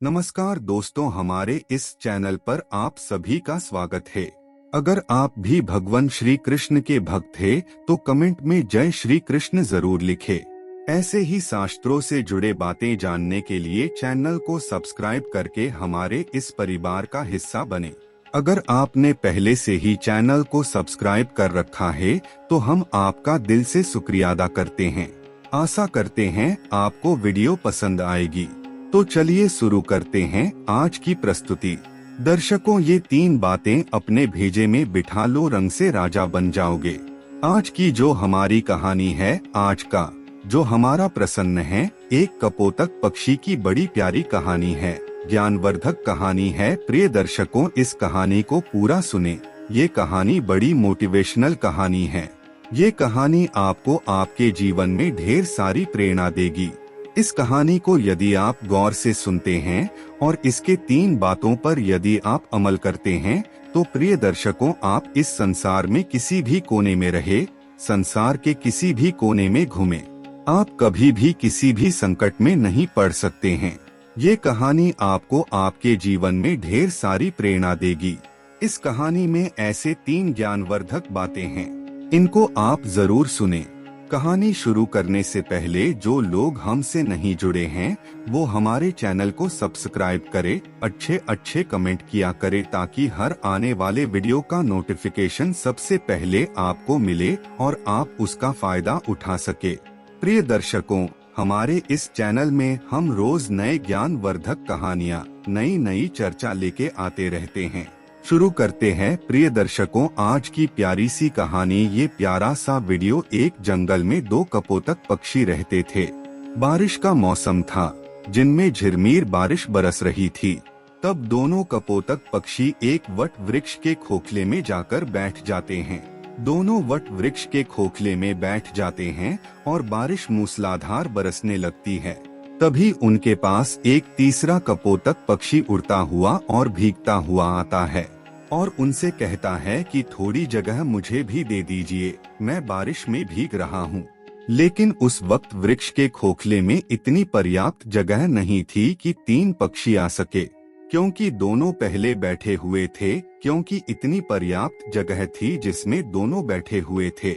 नमस्कार दोस्तों, हमारे इस चैनल पर आप सभी का स्वागत है। अगर आप भी भगवान श्री कृष्ण के भक्त थे तो कमेंट में जय श्री कृष्ण जरूर लिखें। ऐसे ही शास्त्रों से जुड़े बातें जानने के लिए चैनल को सब्सक्राइब करके हमारे इस परिवार का हिस्सा बने। अगर आपने पहले से ही चैनल को सब्सक्राइब कर रखा है तो हम आपका दिल से शुक्रिया अदा करते हैं। आशा करते हैं आपको वीडियो पसंद आएगी। तो चलिए शुरू करते हैं आज की प्रस्तुति। दर्शकों, ये 3 बातें अपने भेजे में बिठा लो, रंग से राजा बन जाओगे। आज की जो हमारी कहानी है, आज का जो हमारा प्रसन्न है, एक कपोतक पक्षी की बड़ी प्यारी कहानी है, ज्ञानवर्धक कहानी है। प्रिय दर्शकों, इस कहानी को पूरा सुने। ये कहानी बड़ी मोटिवेशनल कहानी है। ये कहानी आपको आपके जीवन में ढेर सारी प्रेरणा देगी। इस कहानी को यदि आप गौर से सुनते हैं और इसके 3 बातों पर यदि आप अमल करते हैं तो प्रिय दर्शकों, आप इस संसार में किसी भी कोने में रहे, संसार के किसी भी कोने में घूमे, आप कभी भी किसी भी संकट में नहीं पड़ सकते हैं। ये कहानी आपको आपके जीवन में ढेर सारी प्रेरणा देगी। इस कहानी में ऐसे 3 ज्ञानवर्धक बातें हैं, इनको आप जरूर सुने। कहानी शुरू करने से पहले जो लोग हमसे नहीं जुड़े हैं वो हमारे चैनल को सब्सक्राइब करें, अच्छे कमेंट किया करें ताकि हर आने वाले वीडियो का नोटिफिकेशन सबसे पहले आपको मिले और आप उसका फायदा उठा सके। प्रिय दर्शकों, हमारे इस चैनल में हम रोज नए ज्ञानवर्धक कहानियाँ, नई चर्चा लेके आते रहते हैं। शुरू करते हैं प्रिय दर्शकों आज की प्यारी सी कहानी। ये प्यारा सा वीडियो। एक जंगल में 2 कपोतक पक्षी रहते थे। बारिश का मौसम था, जिनमें झिरमीर बारिश बरस रही थी। तब दोनों कपोतक पक्षी एक वट वृक्ष के खोखले में जाकर बैठ जाते हैं। दोनों वट वृक्ष के खोखले में बैठ जाते हैं और बारिश मूसलाधार बरसने लगती है। तभी उनके पास एक तीसरा कपोतक पक्षी उड़ता हुआ और भीगता हुआ आता है और उनसे कहता है कि थोड़ी जगह मुझे भी दे दीजिए, मैं बारिश में भीग रहा हूँ। लेकिन उस वक्त वृक्ष के खोखले में इतनी पर्याप्त जगह नहीं थी कि 3 पक्षी आ सके, क्योंकि दोनों पहले बैठे हुए थे। क्योंकि इतनी पर्याप्त जगह थी जिसमें दोनों बैठे हुए थे।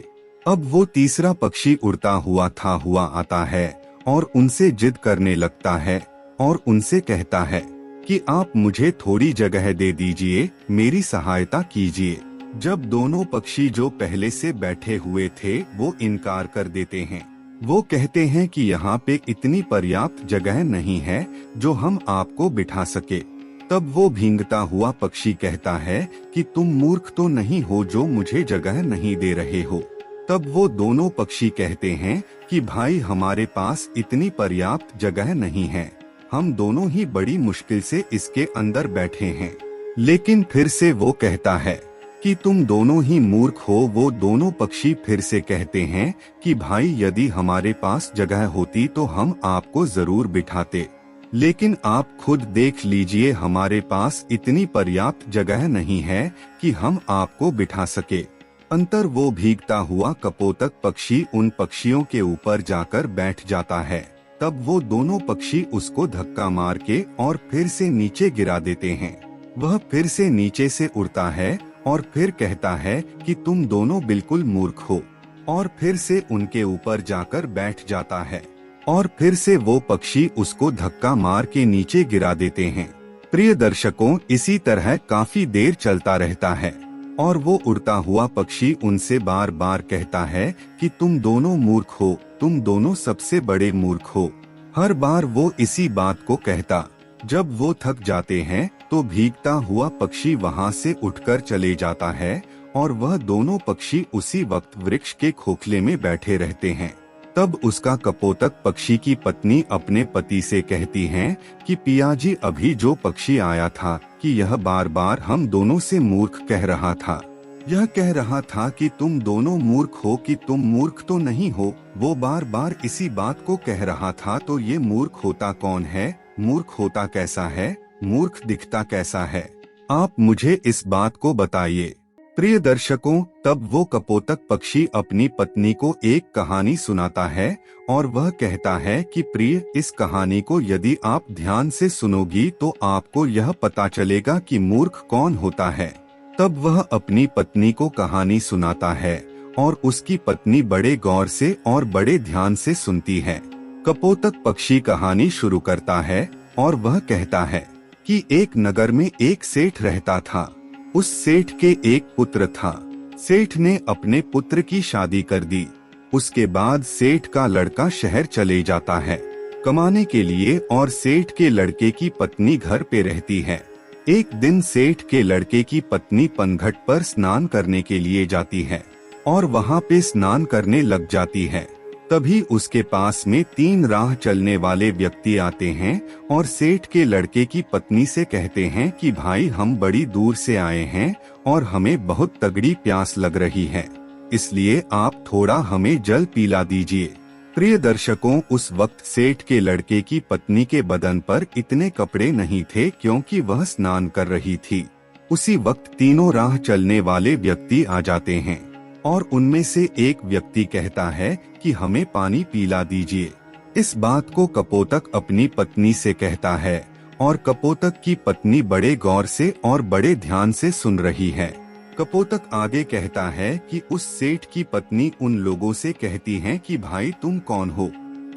अब वो तीसरा पक्षी उड़ता हुआ आता है और उनसे जिद करने लगता है और उनसे कहता है कि आप मुझे थोड़ी जगह दे दीजिए, मेरी सहायता कीजिए। जब दोनों पक्षी जो पहले से बैठे हुए थे वो इनकार कर देते हैं। वो कहते हैं कि यहाँ पे इतनी पर्याप्त जगह नहीं है जो हम आपको बिठा सके। तब वो भींगता हुआ पक्षी कहता है कि तुम मूर्ख तो नहीं हो जो मुझे जगह नहीं दे रहे हो। तब वो दोनों पक्षी कहते हैं कि भाई, हमारे पास इतनी पर्याप्त जगह नहीं है, हम दोनों ही बड़ी मुश्किल से इसके अंदर बैठे हैं। लेकिन फिर से वो कहता है कि तुम दोनों ही मूर्ख हो। वो दोनों पक्षी फिर से कहते हैं कि भाई, यदि हमारे पास जगह होती तो हम आपको जरूर बिठाते, लेकिन आप खुद देख लीजिए, हमारे पास इतनी पर्याप्त जगह नहीं है कि हम आपको बिठा सके। अंतर वो भीगता हुआ कपोतक पक्षी उन पक्षियों के ऊपर जाकर बैठ जाता है। तब वो दोनों पक्षी उसको धक्का मार के और फिर से नीचे गिरा देते हैं। वह फिर से नीचे से उड़ता है और फिर कहता है कि तुम दोनों बिल्कुल मूर्ख हो, और फिर से उनके ऊपर जाकर बैठ जाता है और फिर से वो पक्षी उसको धक्का मार के नीचे गिरा देते हैं। प्रिय दर्शकों, इसी तरह काफी देर चलता रहता है और वो उड़ता हुआ पक्षी उनसे बार बार कहता है कि तुम दोनों मूर्ख हो, तुम दोनों सबसे बड़े मूर्ख हो। हर बार वो इसी बात को कहता। जब वो थक जाते हैं तो भीगता हुआ पक्षी वहाँ से उठकर चले जाता है और वह दोनों पक्षी उसी वक्त वृक्ष के खोखले में बैठे रहते हैं। तब उसका कपोतक पक्षी की पत्नी अपने पति से कहती हैं कि पियाजी, अभी जो पक्षी आया था कि यह बार बार हम दोनों से मूर्ख कह रहा था। यह कह रहा था कि तुम दोनों मूर्ख हो, कि तुम मूर्ख तो नहीं हो। वो बार बार इसी बात को कह रहा था। तो ये मूर्ख होता कौन है? मूर्ख होता कैसा है? मूर्ख दिखता कैसा है? आप मुझे इस बात को बताइए। प्रिय दर्शकों, तब वो कपोतक पक्षी अपनी पत्नी को एक कहानी सुनाता है और वह कहता है कि प्रिय, इस कहानी को यदि आप ध्यान से सुनोगी तो आपको यह पता चलेगा कि मूर्ख कौन होता है। तब वह अपनी पत्नी को कहानी सुनाता है और उसकी पत्नी बड़े गौर से और बड़े ध्यान से सुनती है। कपोतक पक्षी कहानी शुरू करता है और वह कहता है कि एक नगर में एक सेठ रहता था। उस सेठ के एक पुत्र था। सेठ ने अपने पुत्र की शादी कर दी। उसके बाद सेठ का लड़का शहर चले जाता है कमाने के लिए और सेठ के लड़के की पत्नी घर पे रहती है। एक दिन सेठ के लड़के की पत्नी पनघट पर स्नान करने के लिए जाती है और वहाँ पे स्नान करने लग जाती है। तभी उसके पास में 3 राह चलने वाले व्यक्ति आते हैं और सेठ के लड़के की पत्नी से कहते हैं कि भाई, हम बड़ी दूर से आए हैं और हमें बहुत तगड़ी प्यास लग रही है, इसलिए आप थोड़ा हमें जल पिला दीजिए। प्रिय दर्शकों, उस वक्त सेठ के लड़के की पत्नी के बदन पर इतने कपड़े नहीं थे क्योंकि वह स्नान कर रही थी। उसी वक्त तीनों राह चलने वाले व्यक्ति आ जाते हैं और उनमें से एक व्यक्ति कहता है कि हमें पानी पिला दीजिए। इस बात को कपोतक अपनी पत्नी से कहता है और कपोतक की पत्नी बड़े गौर से और बड़े ध्यान से सुन रही है। कपोतक आगे कहता है कि उस सेठ की पत्नी उन लोगों से कहती है कि भाई, तुम कौन हो?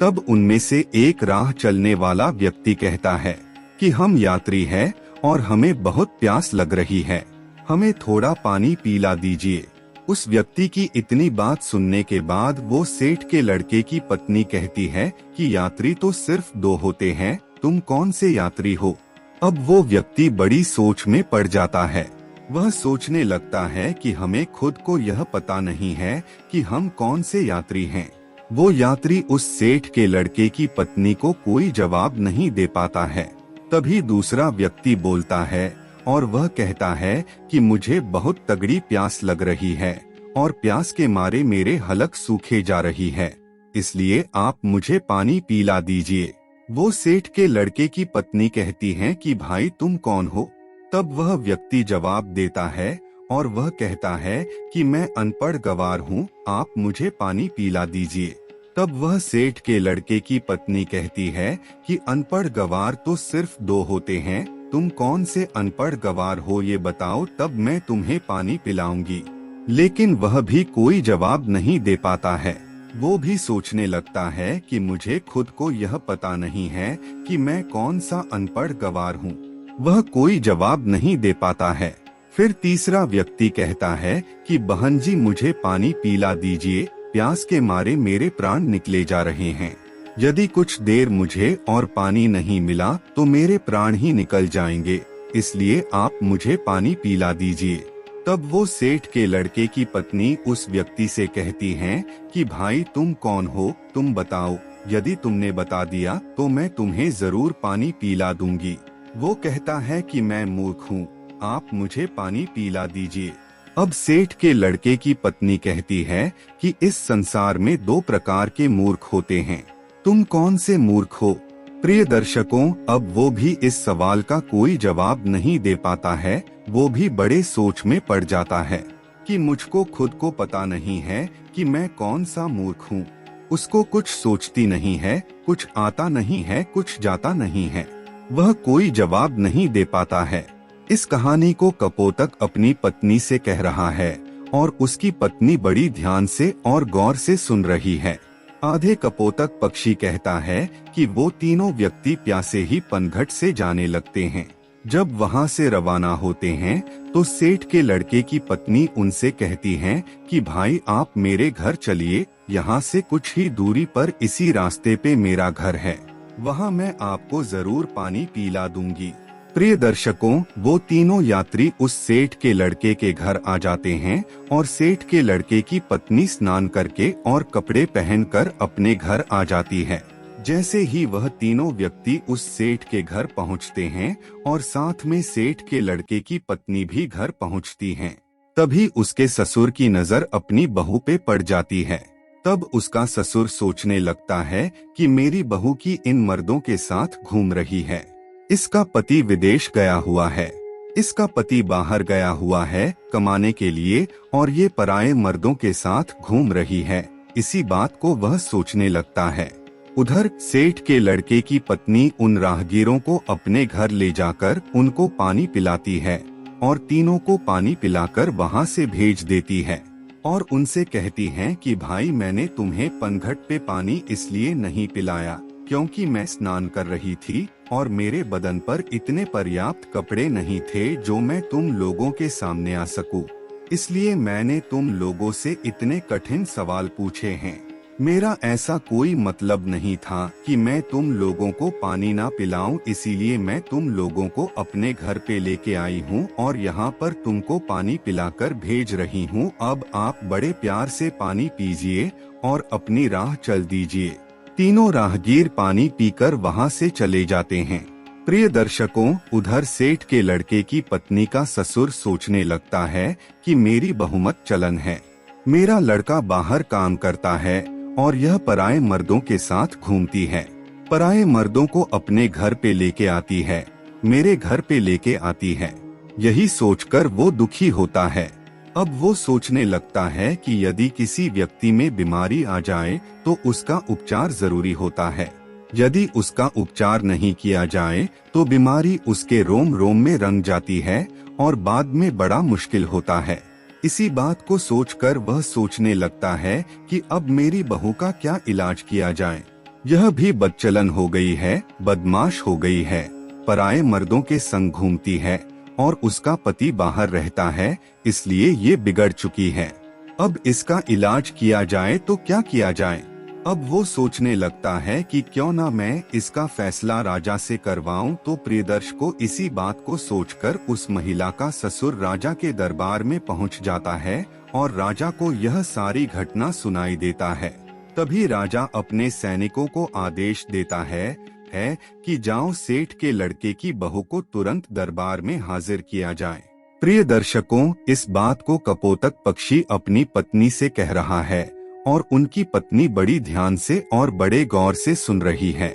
तब उनमें से एक राह चलने वाला व्यक्ति कहता है कि हम यात्री हैं और हमें बहुत प्यास लग रही है, हमें थोड़ा पानी पिला दीजिए। उस व्यक्ति की इतनी बात सुनने के बाद वो सेठ के लड़के की पत्नी कहती है कि यात्री तो सिर्फ 2 होते हैं, तुम कौन से यात्री हो? अब वो व्यक्ति बड़ी सोच में पड़ जाता है। वह सोचने लगता है कि हमें खुद को यह पता नहीं है कि हम कौन से यात्री हैं। वो यात्री उस सेठ के लड़के की पत्नी को कोई जवाब नहीं दे पाता है। तभी दूसरा व्यक्ति बोलता है और वह कहता है कि मुझे बहुत तगड़ी प्यास लग रही है और प्यास के मारे मेरे हलक सूखे जा रही है, इसलिए आप मुझे पानी पिला दीजिए। वो सेठ के लड़के की पत्नी कहती है कि भाई, तुम कौन हो? तब वह व्यक्ति जवाब देता है और वह कहता है कि मैं अनपढ़ गवार हूँ, आप मुझे पानी पिला दीजिए। तब वह सेठ के लड़के की पत्नी कहती है कि अनपढ़ गवार तो सिर्फ 2 होते हैं, तुम कौन से अनपढ़ गवार हो ये बताओ, तब मैं तुम्हें पानी पिलाऊंगी। लेकिन वह भी कोई जवाब नहीं दे पाता है। वो भी सोचने लगता है कि मुझे खुद को यह पता नहीं है कि मैं कौन सा अनपढ़ गवार हूँ। वह कोई जवाब नहीं दे पाता है। फिर तीसरा व्यक्ति कहता है कि बहन जी, मुझे पानी पिला दीजिए, प्यास के मारे मेरे प्राण निकले जा रहे हैं। यदि कुछ देर मुझे और पानी नहीं मिला तो मेरे प्राण ही निकल जाएंगे, इसलिए आप मुझे पानी पिला दीजिए। तब वो सेठ के लड़के की पत्नी उस व्यक्ति से कहती हैं कि भाई, तुम कौन हो? तुम बताओ, यदि तुमने बता दिया तो मैं तुम्हें जरूर पानी पिला दूंगी। वो कहता है कि मैं मूर्ख हूँ, आप मुझे पानी पिला दीजिए। अब सेठ के लड़के की पत्नी कहती है कि इस संसार में 2 प्रकार के मूर्ख होते हैं, तुम कौन से मूर्ख हो? प्रिय दर्शकों, अब वो भी इस सवाल का कोई जवाब नहीं दे पाता है। वो भी बड़े सोच में पड़ जाता है कि मुझको खुद को पता नहीं है कि मैं कौन सा मूर्ख हूँ। उसको कुछ सोचती नहीं है, कुछ आता नहीं है, कुछ जाता नहीं है। वह कोई जवाब नहीं दे पाता है। इस कहानी को कपोतक अपनी पत्नी से कह रहा है और उसकी पत्नी बड़ी ध्यान से और गौर से सुन रही है। आधे कपोतक पक्षी कहता है कि वो तीनों व्यक्ति प्यासे ही पनघट से जाने लगते हैं। जब वहाँ से रवाना होते हैं तो सेठ के लड़के की पत्नी उनसे कहती है कि भाई, आप मेरे घर चलिए, यहाँ से कुछ ही दूरी पर इसी रास्ते पे मेरा घर है, वहाँ मैं आपको जरूर पानी पिला दूंगी। प्रिय दर्शकों, वो तीनों यात्री उस सेठ के लड़के के घर आ जाते हैं और सेठ के लड़के की पत्नी स्नान करके और कपड़े पहनकर अपने घर आ जाती है। जैसे ही वह तीनों व्यक्ति उस सेठ के घर पहुंचते हैं और साथ में सेठ के लड़के की पत्नी भी घर पहुंचती हैं, तभी उसके ससुर की नजर अपनी बहू पे पड़ जाती है। तब उसका ससुर सोचने लगता है कि मेरी बहू की इन मर्दों के साथ घूम रही है, इसका पति विदेश गया हुआ है, इसका पति बाहर गया हुआ है कमाने के लिए और ये पराये मर्दों के साथ घूम रही है। इसी बात को वह सोचने लगता है। उधर सेठ के लड़के की पत्नी उन राहगीरों को अपने घर ले जाकर उनको पानी पिलाती है और तीनों को पानी पिलाकर वहां से भेज देती है और उनसे कहती है कि भाई, मैंने तुम्हें पनघट पे पानी इसलिए नहीं पिलाया क्योंकि मैं स्नान कर रही थी और मेरे बदन पर इतने पर्याप्त कपड़े नहीं थे जो मैं तुम लोगों के सामने आ सकूं। इसलिए मैंने तुम लोगों से इतने कठिन सवाल पूछे हैं। मेरा ऐसा कोई मतलब नहीं था कि मैं तुम लोगों को पानी ना पिलाऊं, इसीलिए मैं तुम लोगों को अपने घर पे लेके आई हूं और यहाँ पर तुमको पानी पिलाकर भेज रही हूं। अब आप बड़े प्यार से पानी पीजिए और अपनी राह चल दीजिए। तीनों राहगीर पानी पीकर वहाँ से चले जाते हैं। प्रिय दर्शकों, उधर सेठ के लड़के की पत्नी का ससुर सोचने लगता है कि मेरी बहुमत चलन है, मेरा लड़का बाहर काम करता है और यह पराये मर्दों के साथ घूमती है, पराये मर्दों को अपने घर पे लेके आती है, मेरे घर पे लेके आती है। यही सोचकर वो दुखी होता है। अब वो सोचने लगता है कि यदि किसी व्यक्ति में बीमारी आ जाए तो उसका उपचार जरूरी होता है। यदि उसका उपचार नहीं किया जाए तो बीमारी उसके रोम रोम में रंग जाती है और बाद में बड़ा मुश्किल होता है। इसी बात को सोचकर वह सोचने लगता है कि अब मेरी बहू का क्या इलाज किया जाए। यह भी बदचलन हो गई है, बदमाश हो गई है, पराये मर्दों के संग घूमती है और उसका पति बाहर रहता है, इसलिए ये बिगड़ चुकी है। अब इसका इलाज किया जाए तो क्या किया जाए। अब वो सोचने लगता है कि क्यों ना मैं इसका फैसला राजा से करवाऊं। तो प्रियदर्श को इसी बात को सोचकर उस महिला का ससुर राजा के दरबार में पहुंच जाता है और राजा को यह सारी घटना सुनाई देता है। तभी राजा अपने सैनिकों को आदेश देता है कि जाओ, सेठ के लड़के की बहू को तुरंत दरबार में हाजिर किया जाए। प्रिय दर्शकों, इस बात को कपोतक पक्षी अपनी पत्नी से कह रहा है और उनकी पत्नी बड़ी ध्यान से और बड़े गौर से सुन रही है।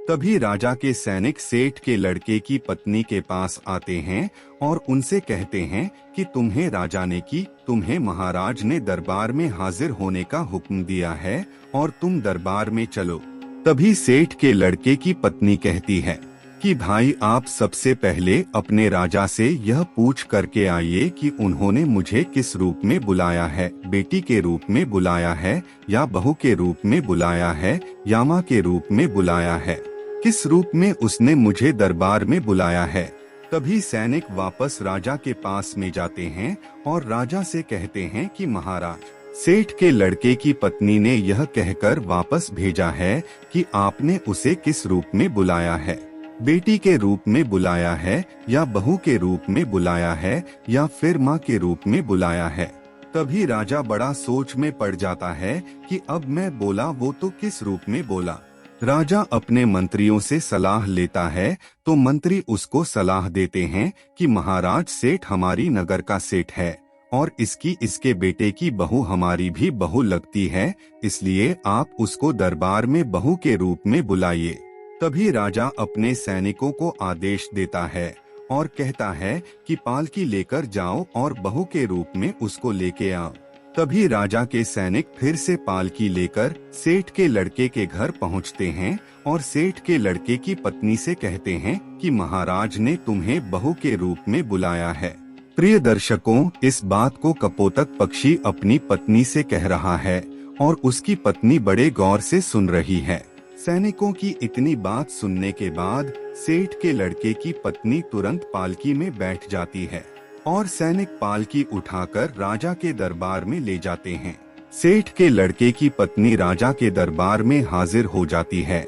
तभी राजा के सैनिक सेठ के लड़के की पत्नी के पास आते हैं और उनसे कहते हैं कि तुम्हें राजा ने तुम्हें महाराज ने दरबार में हाजिर होने का हुक्म दिया है और तुम दरबार में चलो। तभी सेठ के लड़के की पत्नी कहती है कि भाई, आप सबसे पहले अपने राजा से यह पूछ करके आइए कि उन्होंने मुझे किस रूप में बुलाया है, बेटी के रूप में बुलाया है या बहू के रूप में बुलाया है या माँ के रूप में बुलाया है, किस रूप में उसने मुझे दरबार में बुलाया है। तभी सैनिक वापस राजा के पास में जाते हैं और राजा से कहते हैं कि महाराज, सेठ के लड़के की पत्नी ने यह कहकर वापस भेजा है कि आपने उसे किस रूप में बुलाया है, बेटी के रूप में बुलाया है या बहू के रूप में बुलाया है या फिर माँ के रूप में बुलाया है। तभी राजा बड़ा सोच में पड़ जाता है कि अब मैं बोला वो तो किस रूप में बोला। राजा अपने मंत्रियों से सलाह लेता है तो मंत्री उसको सलाह देते हैं कि महाराज, सेठ हमारी नगर का सेठ है और इसके बेटे की बहू हमारी भी बहू लगती है, इसलिए आप उसको दरबार में बहू के रूप में बुलाइए। तभी राजा अपने सैनिकों को आदेश देता है और कहता है कि पालकी लेकर जाओ और बहू के रूप में उसको लेके आओ। तभी राजा के सैनिक फिर से पालकी लेकर सेठ के लड़के के घर पहुंचते हैं और सेठ के लड़के की पत्नी से कहते हैं कि महाराज ने तुम्हें बहू के रूप में बुलाया है। प्रिय दर्शकों, इस बात को कपोतक पक्षी अपनी पत्नी से कह रहा है और उसकी पत्नी बड़े गौर से सुन रही है। सैनिकों की इतनी बात सुनने के बाद सेठ के लड़के की पत्नी तुरंत पालकी में बैठ जाती है और सैनिक पालकी उठाकर राजा के दरबार में ले जाते हैं। सेठ के लड़के की पत्नी राजा के दरबार में हाजिर हो जाती है।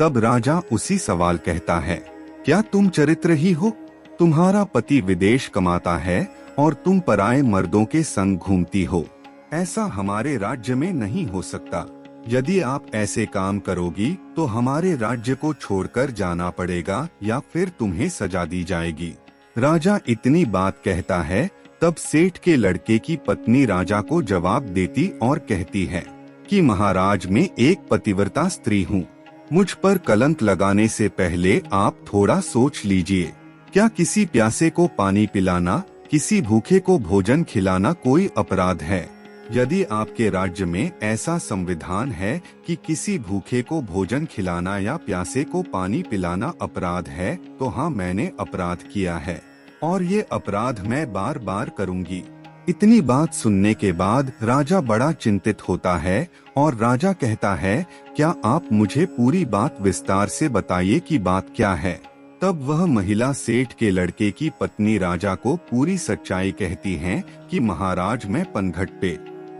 तब राजा उसी सवाल कहता है, क्या तुम चरित्रही हो? तुम्हारा पति विदेश कमाता है और तुम पराये मर्दों के संग घूमती हो। ऐसा हमारे राज्य में नहीं हो सकता। यदि आप ऐसे काम करोगी तो हमारे राज्य को छोड़कर जाना पड़ेगा या फिर तुम्हें सजा दी जाएगी। राजा इतनी बात कहता है तब सेठ के लड़के की पत्नी राजा को जवाब देती और कहती है कि महाराज, मैं एक पतिव्रता स्त्री हूँ, मुझ पर कलंक लगाने से पहले आप थोड़ा सोच लीजिए। क्या किसी प्यासे को पानी पिलाना, किसी भूखे को भोजन खिलाना कोई अपराध है? यदि आपके राज्य में ऐसा संविधान है कि किसी भूखे को भोजन खिलाना या प्यासे को पानी पिलाना अपराध है, तो हाँ, मैंने अपराध किया है और ये अपराध मैं बार बार करूंगी। इतनी बात सुनने के बाद राजा बड़ा चिंतित होता है और राजा कहता है, क्या आप मुझे पूरी बात विस्तार से बताइए कि बात क्या है। तब वह महिला सेठ के लड़के की पत्नी राजा को पूरी सच्चाई कहती है कि महाराज, मैं पनघट पे।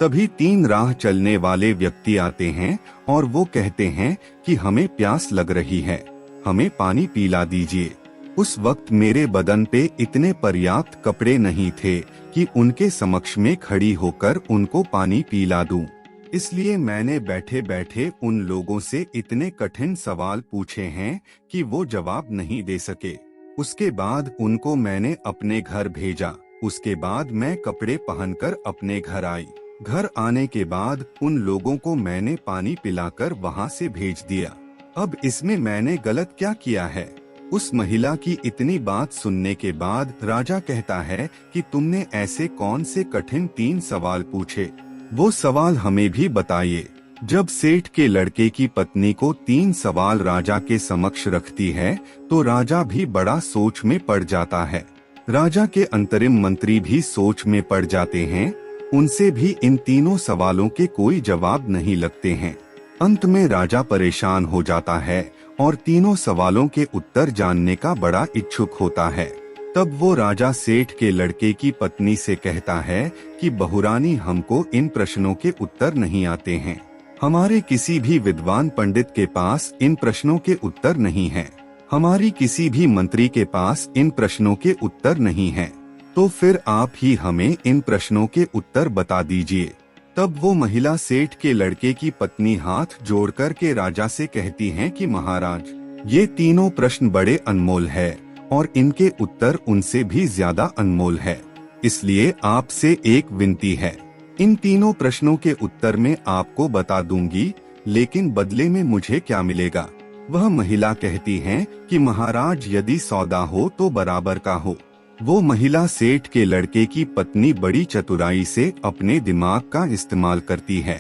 तभी 3 राह चलने वाले व्यक्ति आते हैं और वो कहते हैं कि हमें प्यास लग रही है, हमें पानी पिला दीजिए। उस वक्त मेरे बदन पे इतने पर्याप्त कपड़े नहीं थे कि उनके समक्ष में खड़ी होकर उनको पानी पिला दूं। इसलिए मैंने बैठे बैठे उन लोगों से इतने कठिन सवाल पूछे हैं कि वो जवाब नहीं दे सके। उसके बाद उनको मैंने अपने घर भेजा। उसके बाद मैं कपड़े पहनकर अपने घर आई। घर आने के बाद उन लोगों को मैंने पानी पिलाकर वहां से भेज दिया। अब इसमें मैंने गलत क्या किया है? उस महिला की इतनी बात सुनने के बाद राजा कहता है कि तुमने ऐसे कौन से कठिन 3 सवाल पूछे, वो सवाल हमें भी बताइए। जब सेठ के लड़के की पत्नी को 3 सवाल राजा के समक्ष रखती है तो राजा भी बड़ा सोच में पड़ जाता है। राजा के अंतरिम मंत्री भी सोच में पड़ जाते हैं। उनसे भी इन तीनों सवालों के कोई जवाब नहीं लगते हैं। अंत में राजा परेशान हो जाता है और तीनों सवालों के उत्तर जानने का बड़ा इच्छुक होता है। तब वो राजा सेठ के लड़के की पत्नी से कहता है कि बहुरानी, हमको इन प्रश्नों के उत्तर नहीं आते हैं। हमारे किसी भी विद्वान पंडित के पास इन प्रश्नों के उत्तर नहीं हैं। हमारी किसी भी मंत्री के पास इन प्रश्नों के उत्तर नहीं हैं। तो फिर आप ही हमें इन प्रश्नों के उत्तर बता दीजिए। तब वो महिला सेठ के लड़के की पत्नी हाथ जोड़कर के राजा से कहती हैं कि महाराज, ये तीनों प्रश्न बड़े अनमोल है और इनके उत्तर उनसे भी ज्यादा अनमोल है। इसलिए आपसे एक विनती है, इन तीनों प्रश्नों के उत्तर मैं आपको बता दूंगी, लेकिन बदले में मुझे क्या मिलेगा? वह महिला कहती है कि महाराज, यदि सौदा हो तो बराबर का हो। वो महिला सेठ के लड़के की पत्नी बड़ी चतुराई से अपने दिमाग का इस्तेमाल करती है।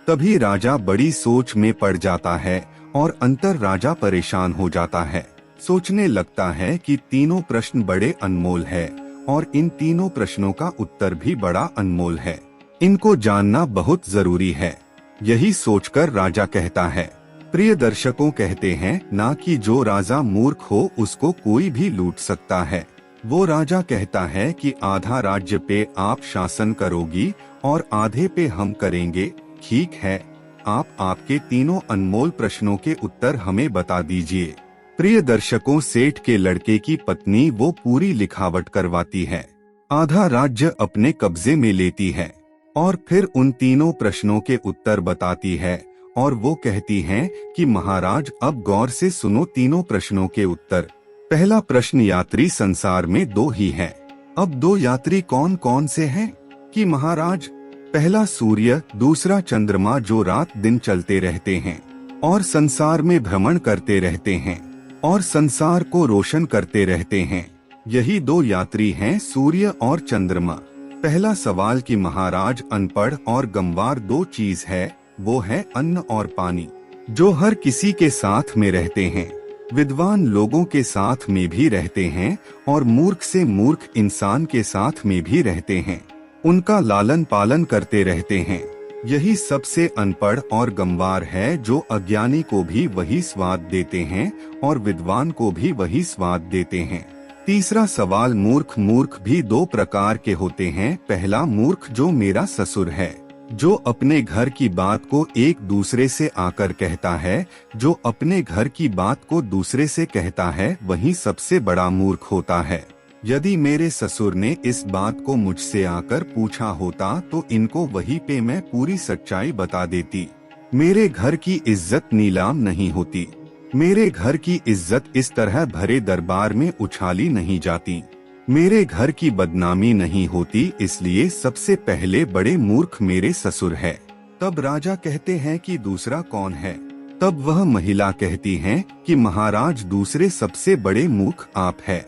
तभी राजा बड़ी सोच में पड़ जाता है और अंतर राजा परेशान हो जाता है। सोचने लगता है कि तीनों प्रश्न बड़े अनमोल है और इन तीनों प्रश्नों का उत्तर भी बड़ा अनमोल है। इनको जानना बहुत जरूरी है। यही सोचकर राजा कहता है, प्रिय दर्शकों, कहते हैं ना कि जो राजा मूर्ख हो उसको कोई भी लूट सकता है। वो राजा कहता है कि आधा राज्य पे आप शासन करोगी और आधे पे हम करेंगे। ठीक है, आप आपके तीनों अनमोल प्रश्नों के उत्तर हमें बता दीजिए। प्रिय दर्शकों, सेठ के लड़के की पत्नी वो पूरी लिखावट करवाती है, आधा राज्य अपने कब्जे में लेती है और फिर उन तीनों प्रश्नों के उत्तर बताती है। और वो कहती हैं कि महाराज, अब गौर से सुनो तीनों प्रश्नों के उत्तर। पहला प्रश्न, यात्री संसार में 2 ही हैं। अब 2 यात्री कौन कौन से हैं? कि महाराज, पहला सूर्य, दूसरा चंद्रमा, जो रात दिन चलते रहते हैं और संसार में भ्रमण करते रहते हैं और संसार को रोशन करते रहते हैं। यही 2 यात्री हैं, सूर्य और चंद्रमा। पहला सवाल कि महाराज, अनपढ़ और गंवार 2 चीज है, वो है अन्न और पानी, जो हर किसी के साथ में रहते हैं। विद्वान लोगों के साथ में भी रहते हैं और मूर्ख से मूर्ख इंसान के साथ में भी रहते हैं। उनका लालन पालन करते रहते हैं। यही सबसे अनपढ़ और गंवार है, जो अज्ञानी को भी वही स्वाद देते हैं और विद्वान को भी वही स्वाद देते हैं। तीसरा सवाल, मूर्ख भी 2 प्रकार के होते हैं। पहला मूर्ख, जो मेरा ससुर है, जो अपने घर की बात को एक दूसरे से आकर कहता है, जो अपने घर की बात को दूसरे से कहता है, वही सबसे बड़ा मूर्ख होता है। यदि मेरे ससुर ने इस बात को मुझसे आकर पूछा होता तो इनको वहीं पे मैं पूरी सच्चाई बता देती। मेरे घर की इज्जत नीलाम नहीं होती। मेरे घर की इज्जत इस तरह भरे दरबार में उछाली नहीं जाती। मेरे घर की बदनामी नहीं होती, इसलिए सबसे पहले बड़े मूर्ख मेरे ससुर है। तब राजा कहते हैं कि दूसरा कौन है? तब वह महिला कहती हैं कि महाराज, दूसरे सबसे बड़े मूर्ख आप है।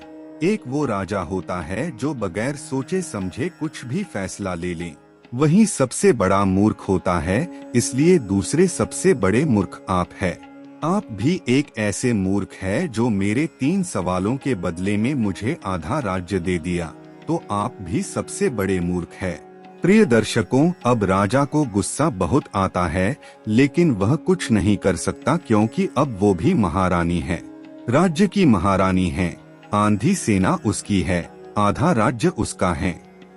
एक वो राजा होता है जो बगैर सोचे समझे कुछ भी फैसला ले ले। वही सबसे बड़ा मूर्ख होता है, इसलिए दूसरे सबसे बड़े मूर्ख आप है। आप भी एक ऐसे मूर्ख है जो मेरे 3 सवालों के बदले में मुझे आधा राज्य दे दिया, तो आप भी सबसे बड़े मूर्ख है। प्रिय दर्शकों, अब राजा को गुस्सा बहुत आता है, लेकिन वह कुछ नहीं कर सकता क्योंकि अब वो भी महारानी है, राज्य की महारानी है। आंधी सेना उसकी है, आधा राज्य उसका है।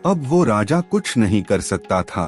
अब वो राजा कुछ नहीं कर सकता था।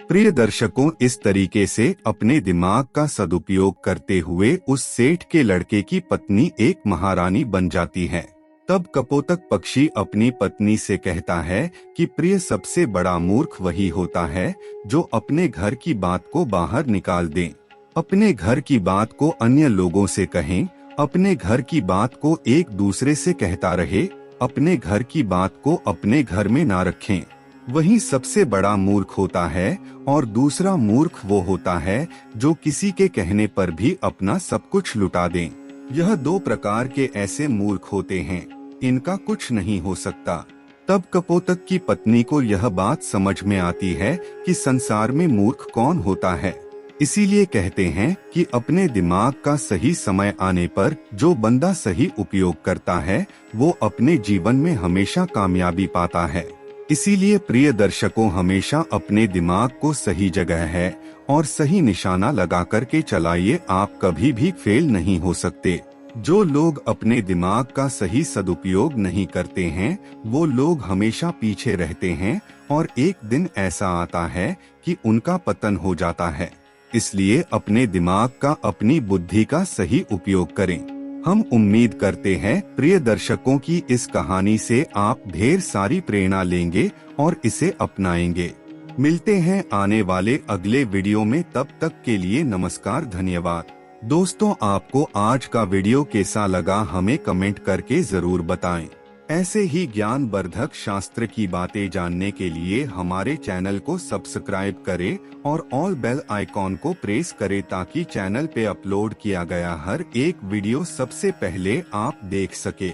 प्रिय दर्शकों, इस तरीके से अपने दिमाग का सदुपयोग करते हुए उस सेठ के लड़के की पत्नी एक महारानी बन जाती है। तब कपोतक पक्षी अपनी पत्नी से कहता है कि प्रिय, सबसे बड़ा मूर्ख वही होता है जो अपने घर की बात को बाहर निकाल दे, अपने घर की बात को अन्य लोगों से कहें, अपने घर की बात को एक दूसरे से कहता रहे, अपने घर की बात को अपने घर में ना रखें। वही सबसे बड़ा मूर्ख होता है। और दूसरा मूर्ख वो होता है जो किसी के कहने पर भी अपना सब कुछ लुटा दे। यह 2 प्रकार के ऐसे मूर्ख होते हैं, इनका कुछ नहीं हो सकता। तब कपोतक की पत्नी को यह बात समझ में आती है कि संसार में मूर्ख कौन होता है। इसीलिए कहते हैं कि अपने दिमाग का सही समय आने पर जो बंदा सही उपयोग करता है वो अपने जीवन में हमेशा कामयाबी पाता है। इसीलिए प्रिय दर्शकों, हमेशा अपने दिमाग को सही जगह है और सही निशाना लगा करके चलाइए, आप कभी भी फेल नहीं हो सकते। जो लोग अपने दिमाग का सही सदुपयोग नहीं करते हैं वो लोग हमेशा पीछे रहते हैं और एक दिन ऐसा आता है कि उनका पतन हो जाता है। इसलिए अपने दिमाग का, अपनी बुद्धि का सही उपयोग करें। हम उम्मीद करते हैं प्रिय दर्शकों की इस कहानी से आप ढेर सारी प्रेरणा लेंगे और इसे अपनाएंगे। मिलते हैं आने वाले अगले वीडियो में, तब तक के लिए नमस्कार, धन्यवाद। दोस्तों, आपको आज का वीडियो कैसा लगा हमें कमेंट करके जरूर बताएं। ऐसे ही ज्ञानवर्धक शास्त्र की बातें जानने के लिए हमारे चैनल को सब्सक्राइब करें और ऑल बेल आइकॉन को प्रेस करें ताकि चैनल पे अपलोड किया गया हर एक वीडियो सबसे पहले आप देख सके।